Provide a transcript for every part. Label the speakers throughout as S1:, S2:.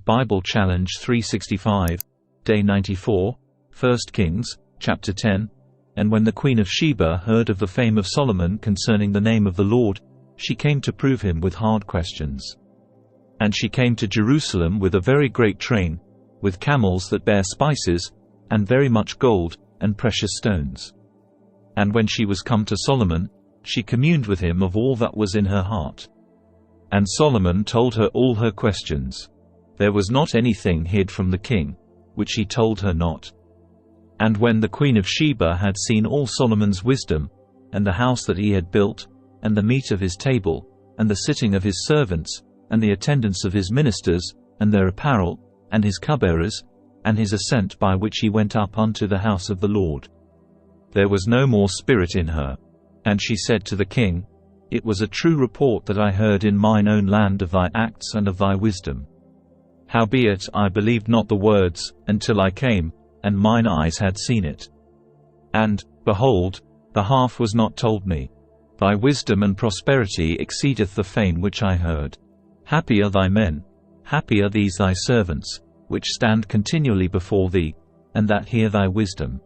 S1: Bible Challenge 365, Day 94, 1 Kings, Chapter 10. And when the Queen of Sheba heard of the fame of Solomon concerning the name of the Lord, she came to prove him with hard questions. And she came to Jerusalem with a very great train, with camels that bear spices, and very much gold, and precious stones. And when she was come to Solomon, she communed with him of all that was in her heart. And Solomon told her all her questions. There was not anything hid from the king, which he told her not. And when the Queen of Sheba had seen all Solomon's wisdom, and the house that he had built, and the meat of his table, and the sitting of his servants, and the attendance of his ministers, and their apparel, and his cupbearers, and his ascent by which he went up unto the house of the Lord, there was no more spirit in her. And she said to the king, It was a true report that I heard in mine own land of thy acts and of thy wisdom. Howbeit I believed not the words, until I came, and mine eyes had seen it. And, behold, the half was not told me. Thy wisdom and prosperity exceedeth the fame which I heard. Happy are thy men, happy are these thy servants, which stand continually before thee, and that hear thy wisdom.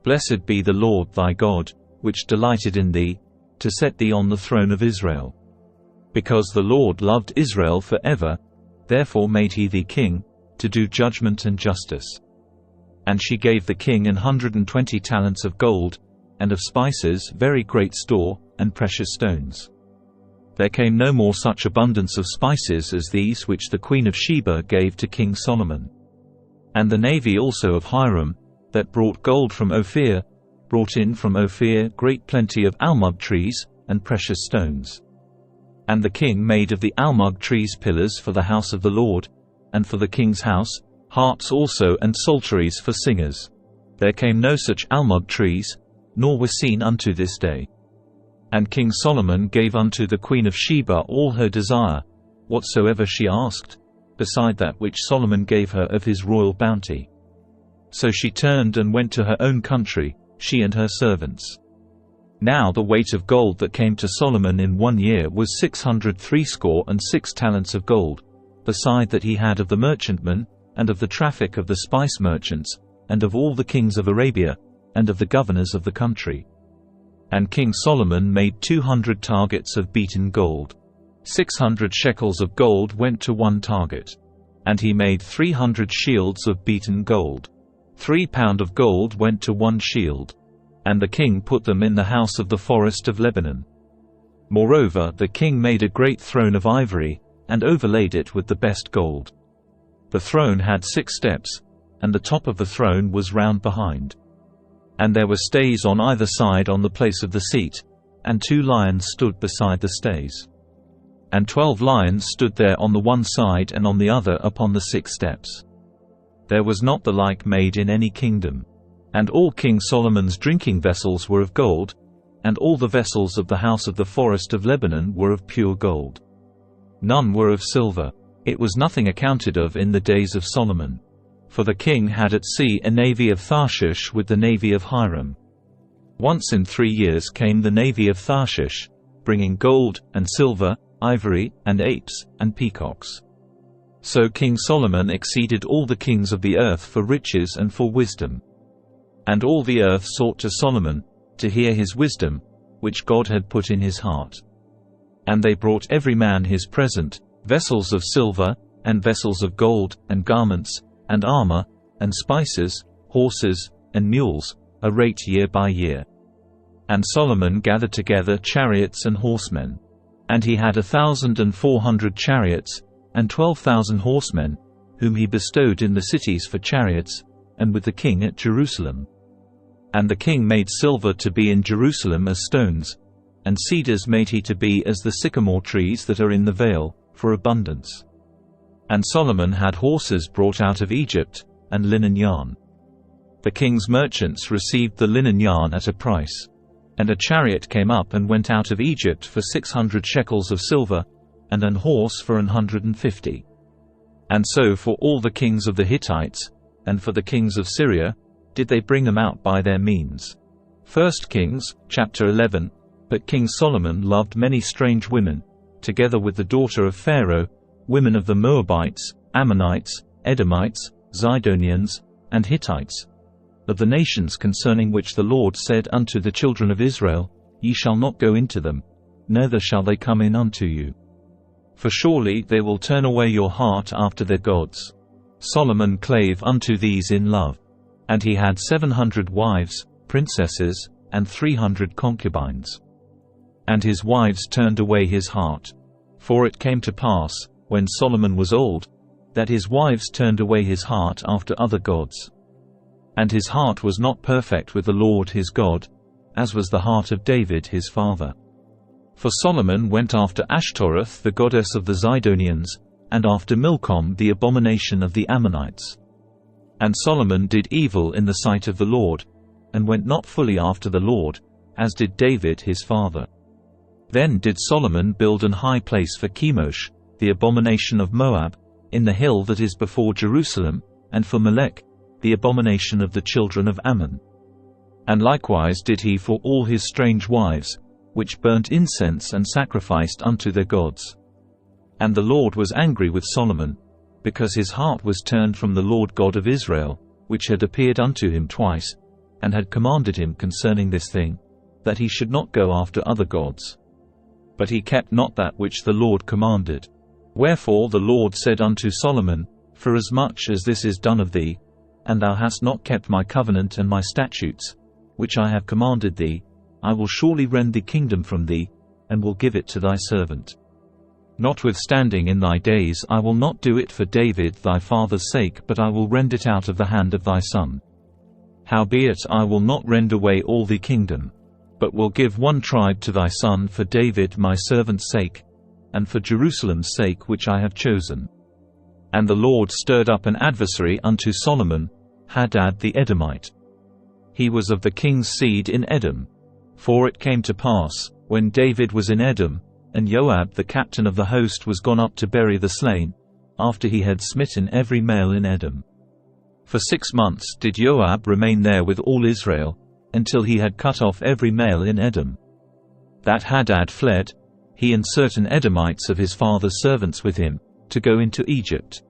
S1: Blessed be the Lord thy God, which delighted in thee, to set thee on the throne of Israel. Because the Lord loved Israel for ever, therefore made he thee king, to do judgment and justice. And she gave the king 120 talents of gold, and of spices very great store, and precious stones. There came no more such abundance of spices as these which the Queen of Sheba gave to King Solomon. And the navy also of Hiram, that brought gold from Ophir, brought in from Ophir great plenty of almug trees, and precious stones. And the king made of the almug trees pillars for the house of the Lord, and for the king's house, harps also and psalteries for singers. There came no such almug trees, nor were seen unto this day. And King Solomon gave unto the Queen of Sheba all her desire, whatsoever she asked, beside that which Solomon gave her of his royal bounty. So she turned and went to her own country, she and her servants. Now the weight of gold that came to Solomon in 1 year was 666 talents of gold, beside that he had of the merchantmen, and of the traffic of the spice merchants, and of all the kings of Arabia, and of the governors of the country. And King Solomon made 200 targets of beaten gold. 600 shekels of gold went to one target. And he made 300 shields of beaten gold. 3 pound of gold went to one shield. And the king put them in the house of the forest of Lebanon. Moreover, the king made a great throne of ivory, and overlaid it with the best gold. The throne had 6 steps, and the top of the throne was round behind. And there were stays on either side on the place of the seat, and 2 lions stood beside the stays. And 12 lions stood there on the one side and on the other upon the 6 steps. There was not the like made in any kingdom. And all King Solomon's drinking vessels were of gold, and all the vessels of the house of the forest of Lebanon were of pure gold. None were of silver. It was nothing accounted of in the days of Solomon. For the king had at sea a navy of Tarshish with the navy of Hiram. Once in 3 years came the navy of Tarshish, bringing gold, and silver, ivory, and apes, and peacocks. So King Solomon exceeded all the kings of the earth for riches and for wisdom. And all the earth sought to Solomon, to hear his wisdom, which God had put in his heart. And they brought every man his present, vessels of silver, and vessels of gold, and garments, and armor, and spices, horses, and mules, a rate year by year. And Solomon gathered together chariots and horsemen. And he had 1,400 chariots, and 12,000 horsemen, whom he bestowed in the cities for chariots, and with the king at Jerusalem. And the king made silver to be in Jerusalem as stones, and cedars made he to be as the sycamore trees that are in the vale, for abundance. And Solomon had horses brought out of Egypt, and linen yarn. The king's merchants received the linen yarn at a price. And a chariot came up and went out of Egypt for 600 shekels of silver, and an horse for 150. And so for all the kings of the Hittites, and for the kings of Syria, did they bring them out by their means. 1 Kings, chapter 11. But King Solomon loved many strange women, together with the daughter of Pharaoh, women of the Moabites, Ammonites, Edomites, Zidonians, and Hittites, of the nations concerning which the Lord said unto the children of Israel, Ye shall not go into them, neither shall they come in unto you. For surely they will turn away your heart after their gods. Solomon clave unto these in love. And he had 700 wives, princesses, and 300 concubines. And his wives turned away his heart. For it came to pass, when Solomon was old, that his wives turned away his heart after other gods. And his heart was not perfect with the Lord his God, as was the heart of David his father. For Solomon went after Ashtoreth the goddess of the Zidonians, and after Milcom the abomination of the Ammonites. And Solomon did evil in the sight of the Lord, and went not fully after the Lord, as did David his father. Then did Solomon build an high place for Chemosh, the abomination of Moab, in the hill that is before Jerusalem, and for Melech, the abomination of the children of Ammon. And likewise did he for all his strange wives, which burnt incense and sacrificed unto their gods. And the Lord was angry with Solomon, because his heart was turned from the Lord God of Israel, which had appeared unto him twice, and had commanded him concerning this thing, that he should not go after other gods. But he kept not that which the Lord commanded. Wherefore the Lord said unto Solomon, Forasmuch as this is done of thee, and thou hast not kept my covenant and my statutes, which I have commanded thee, I will surely rend the kingdom from thee, and will give it to thy servant. Notwithstanding in thy days I will not do it for David thy father's sake, but I will rend it out of the hand of thy son. Howbeit I will not rend away all the kingdom, but will give one tribe to thy son for David my servant's sake, and for Jerusalem's sake which I have chosen. And the Lord stirred up an adversary unto Solomon, Hadad the Edomite. He was of the king's seed in Edom. For it came to pass, when David was in Edom, and Joab the captain of the host was gone up to bury the slain, after he had smitten every male in Edom. For 6 months did Joab remain there with all Israel, until he had cut off every male in Edom. That Hadad fled, he and certain Edomites of his father's servants with him, to go into Egypt.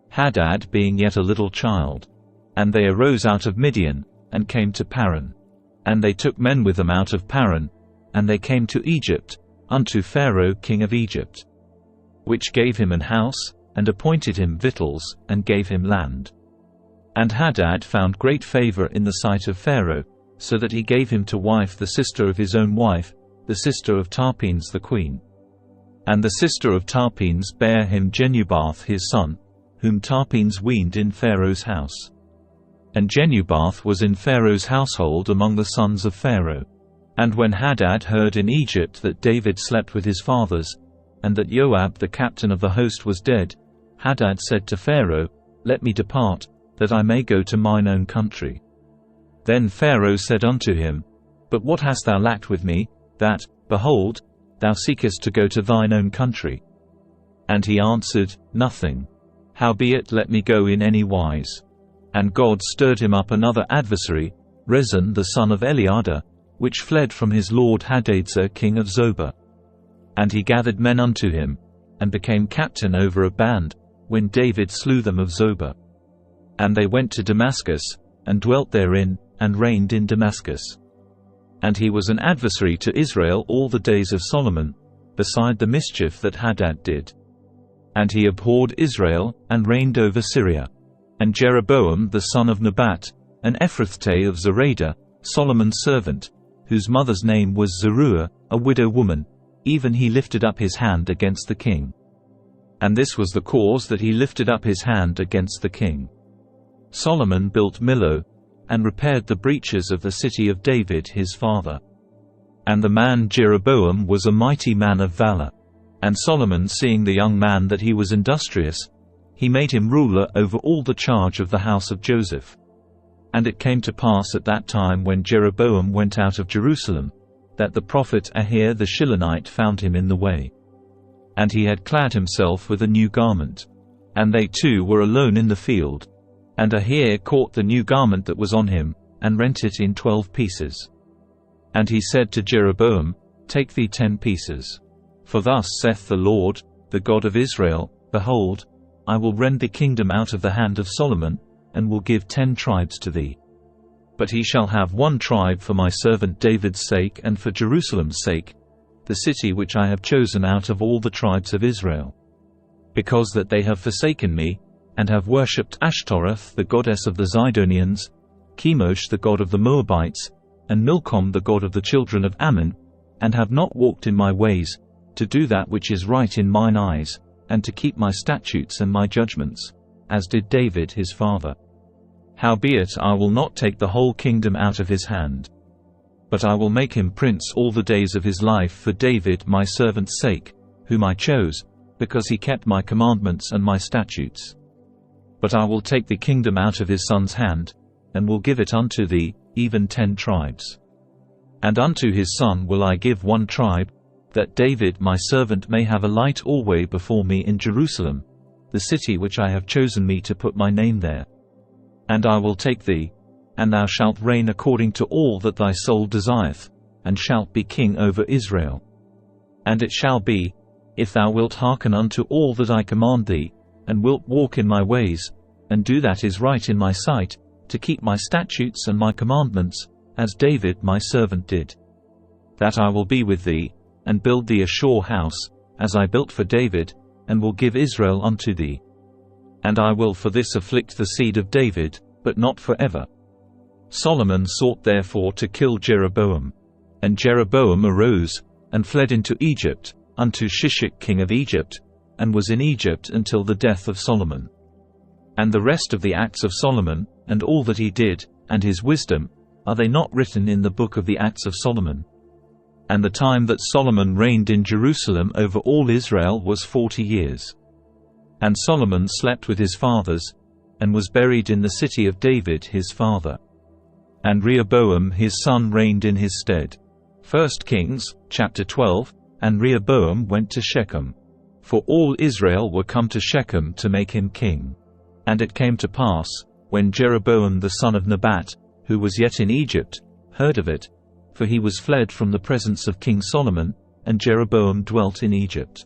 S1: Hadad being yet a little child. And they arose out of Midian, and came to Paran. And they took men with them out of Paran, and they came to Egypt, unto Pharaoh king of Egypt, which gave him an house, and appointed him victuals, and gave him land. And Hadad found great favor in the sight of Pharaoh, so that he gave him to wife the sister of his own wife, the sister of Tarpenes the queen. And the sister of Tarpenes bare him Genubath his son, whom Tarpenes weaned in Pharaoh's house. And Genubath was in Pharaoh's household among the sons of Pharaoh. And when Hadad heard in Egypt that David slept with his fathers, and that Joab the captain of the host was dead, Hadad said to Pharaoh, Let me depart, that I may go to mine own country. Then Pharaoh said unto him, But what hast thou lacked with me, that, behold, thou seekest to go to thine own country? And he answered, Nothing. Howbeit let me go in any wise. And God stirred him up another adversary, Rezon the son of Eliada, which fled from his lord Hadadezer king of Zobah. And he gathered men unto him, and became captain over a band, when David slew them of Zobah. And they went to Damascus, and dwelt therein, and reigned in Damascus. And he was an adversary to Israel all the days of Solomon, beside the mischief that Hadad did. And he abhorred Israel, and reigned over Syria. And Jeroboam the son of Nebat, an Ephrathite of Zeradah, Solomon's servant, whose mother's name was Zeruiah, a widow woman, even he lifted up his hand against the king. And this was the cause that he lifted up his hand against the king. Solomon built Millo, and repaired the breaches of the city of David his father. And the man Jeroboam was a mighty man of valor. And Solomon, seeing the young man that he was industrious, he made him ruler over all the charge of the house of Joseph. And it came to pass at that time when Jeroboam went out of Jerusalem, that the prophet Ahir the Shilonite found him in the way. And he had clad himself with a new garment. And they two were alone in the field. And Ahir caught the new garment that was on him, and rent it in 12 pieces. And he said to Jeroboam, Take thee 10 pieces. For thus saith the Lord, the God of Israel, Behold, I will rend the kingdom out of the hand of Solomon, and will give 10 tribes to thee. But he shall have 1 tribe for my servant David's sake and for Jerusalem's sake, the city which I have chosen out of all the tribes of Israel. Because that they have forsaken me, and have worshipped Ashtoreth the goddess of the Zidonians, Chemosh the god of the Moabites, and Milcom the god of the children of Ammon, and have not walked in my ways, to do that which is right in mine eyes, and to keep my statutes and my judgments, as did David his father. Howbeit I will not take the whole kingdom out of his hand. But I will make him prince all the days of his life for David my servant's sake, whom I chose, because he kept my commandments and my statutes. But I will take the kingdom out of his son's hand, and will give it unto thee, even 10 tribes. And unto his son will I give 1 tribe, that David my servant may have a light alway before me in Jerusalem, the city which I have chosen me to put my name there. And I will take thee, and thou shalt reign according to all that thy soul desireth, and shalt be king over Israel. And it shall be, if thou wilt hearken unto all that I command thee, and wilt walk in my ways, and do that is right in my sight, to keep my statutes and my commandments, as David my servant did, that I will be with thee, and build thee a sure house, as I built for David, and will give Israel unto thee. And I will for this afflict the seed of David, but not forever. Solomon sought therefore to kill Jeroboam. And Jeroboam arose, and fled into Egypt, unto Shishak king of Egypt, and was in Egypt until the death of Solomon. And the rest of the acts of Solomon, and all that he did, and his wisdom, are they not written in the book of the acts of Solomon? And the time that Solomon reigned in Jerusalem over all Israel was 40 years. And Solomon slept with his fathers, and was buried in the city of David his father. And Rehoboam his son reigned in his stead. 1 Kings, chapter 12. And Rehoboam went to Shechem. For all Israel were come to Shechem to make him king. And it came to pass, when Jeroboam the son of Nebat, who was yet in Egypt, heard of it, for he was fled from the presence of King Solomon, and Jeroboam dwelt in Egypt,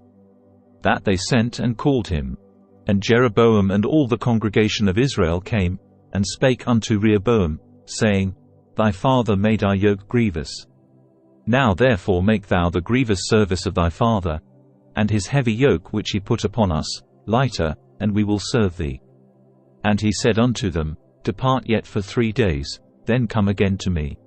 S1: that they sent and called him. And Jeroboam and all the congregation of Israel came, and spake unto Rehoboam, saying, Thy father made our yoke grievous. Now therefore make thou the grievous service of thy father, and his heavy yoke which he put upon us, lighter, and we will serve thee. And he said unto them, Depart yet for 3 days, then come again to me.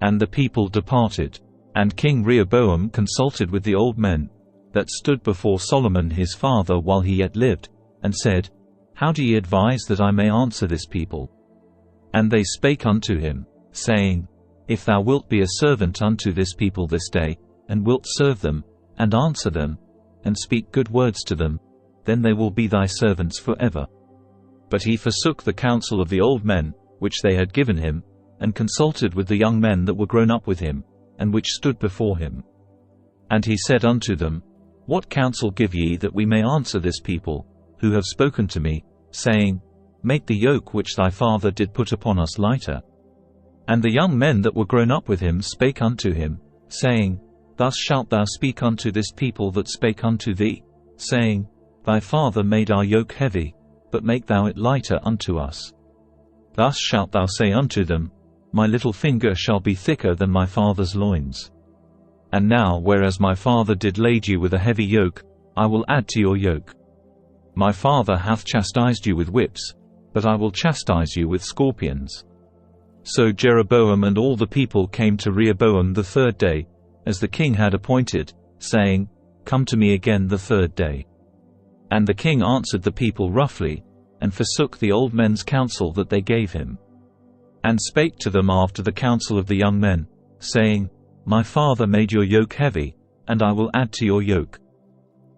S1: And the people departed. And King Rehoboam consulted with the old men, that stood before Solomon his father while he yet lived, and said, How do ye advise that I may answer this people? And they spake unto him, saying, If thou wilt be a servant unto this people this day, and wilt serve them, and answer them, and speak good words to them, then they will be thy servants forever. But he forsook the counsel of the old men, which they had given him, and consulted with the young men that were grown up with him, and which stood before him. And he said unto them, What counsel give ye that we may answer this people, who have spoken to me, saying, Make the yoke which thy father did put upon us lighter? And the young men that were grown up with him spake unto him, saying, Thus shalt thou speak unto this people that spake unto thee, saying, Thy father made our yoke heavy, but make thou it lighter unto us. Thus shalt thou say unto them, My little finger shall be thicker than my father's loins. And now whereas my father did lade you with a heavy yoke, I will add to your yoke. My father hath chastised you with whips, but I will chastise you with scorpions. So Jeroboam and all the people came to Rehoboam the 3rd day, as the king had appointed, saying, Come to me again the 3rd day. And the king answered the people roughly, and forsook the old men's counsel that they gave him, and spake to them after the counsel of the young men, saying, My father made your yoke heavy, and I will add to your yoke.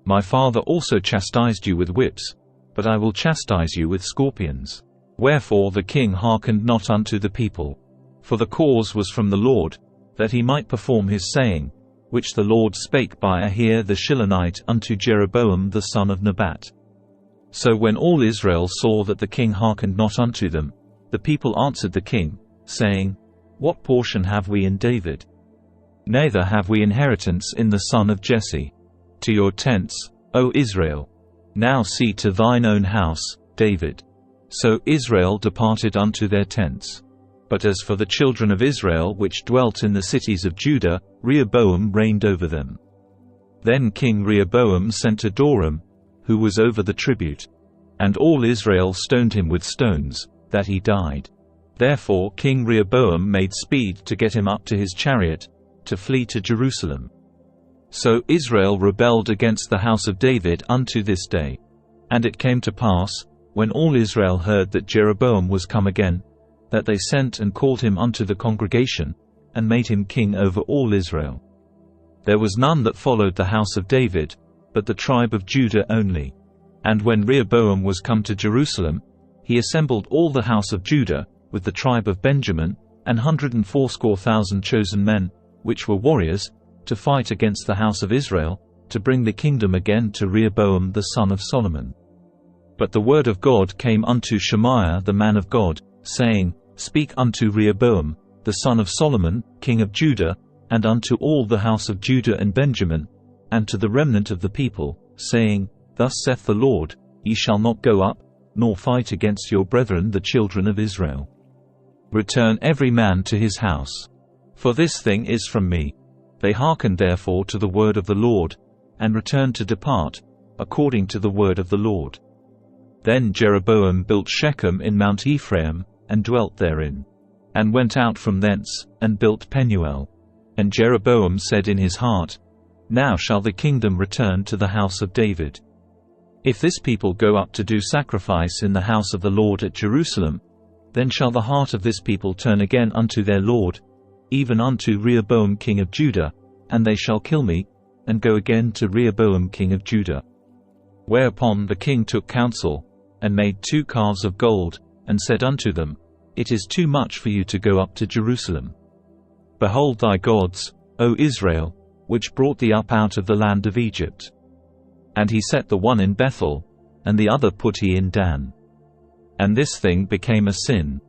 S1: My father also chastised you with whips, but I will chastise you with scorpions. Wherefore the king hearkened not unto the people. For the cause was from the Lord, that he might perform his saying, which the Lord spake by Ahir the Shilonite unto Jeroboam the son of Nebat. So when all Israel saw that the king hearkened not unto them, the people answered the king, saying, What portion have we in David? Neither have we inheritance in the son of Jesse. To your tents, O Israel! Now see to thine own house, David." So Israel departed unto their tents. But as for the children of Israel which dwelt in the cities of Judah, Rehoboam reigned over them. Then King Rehoboam sent Adoram, who was over the tribute. And all Israel stoned him with stones, that he died. Therefore King Rehoboam made speed to get him up to his chariot, to flee to Jerusalem. So Israel rebelled against the house of David unto this day. And it came to pass, when all Israel heard that Jeroboam was come again, that they sent and called him unto the congregation, and made him king over all Israel. There was none that followed the house of David, but the tribe of Judah only. And when Rehoboam was come to Jerusalem, he assembled all the house of Judah, with the tribe of Benjamin, 180,000 chosen men, which were warriors, to fight against the house of Israel, to bring the kingdom again to Rehoboam the son of Solomon. But the word of God came unto Shemaiah the man of God, saying, Speak unto Rehoboam, the son of Solomon, king of Judah, and unto all the house of Judah and Benjamin, and to the remnant of the people, saying, Thus saith the Lord, Ye shall not go up, nor fight against your brethren the children of Israel. Return every man to his house. For this thing is from me. They hearkened therefore to the word of the Lord, and returned to depart, according to the word of the Lord. Then Jeroboam built Shechem in Mount Ephraim, and dwelt therein. And went out from thence, and built Penuel. And Jeroboam said in his heart, Now shall the kingdom return to the house of David. If this people go up to do sacrifice in the house of the Lord at Jerusalem, then shall the heart of this people turn again unto their Lord, even unto Rehoboam king of Judah, and they shall kill me, and go again to Rehoboam king of Judah. Whereupon the king took counsel, and made 2 calves of gold, and said unto them, It is too much for you to go up to Jerusalem. Behold thy gods, O Israel, which brought thee up out of the land of Egypt. And he set the one in Bethel, and the other put he in Dan. And this thing became a sin,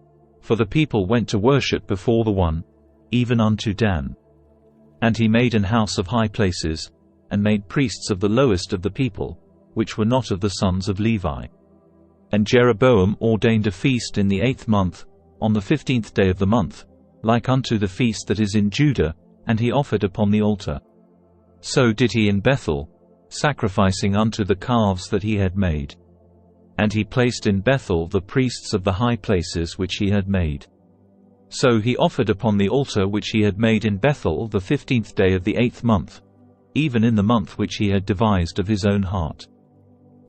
S1: for the people went to worship before the one, even unto Dan. And he made an house of high places, and made priests of the lowest of the people, which were not of the sons of Levi. And Jeroboam ordained a feast in the 8th month, on the 15th day of the month, like unto the feast that is in Judah, and he offered upon the altar. So did he in Bethel, sacrificing unto the calves that he had made. And he placed in Bethel the priests of the high places which he had made. So he offered upon the altar which he had made in Bethel the 15th day of the 8th month, even in the month which he had devised of his own heart.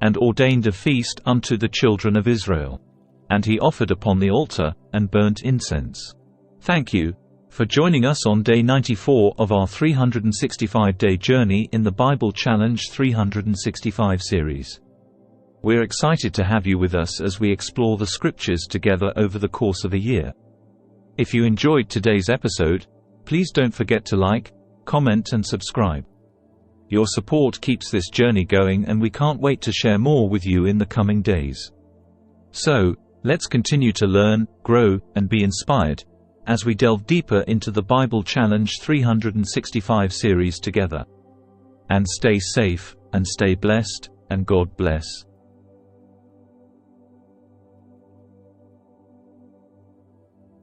S1: And ordained a feast unto the children of Israel. And he offered upon the altar, and burnt incense. Thank you for joining us on day 94 of our 365-day journey in the Bible Challenge 365 series. We're excited to have you with us as we explore the scriptures together over the course of a year. If you enjoyed today's episode, please don't forget to like, comment and subscribe. Your support keeps this journey going, and we can't wait to share more with you in the coming days. So, let's continue to learn, grow, and be inspired, as we delve deeper into the Bible Challenge 365 series together. And stay safe, and stay blessed, and God bless.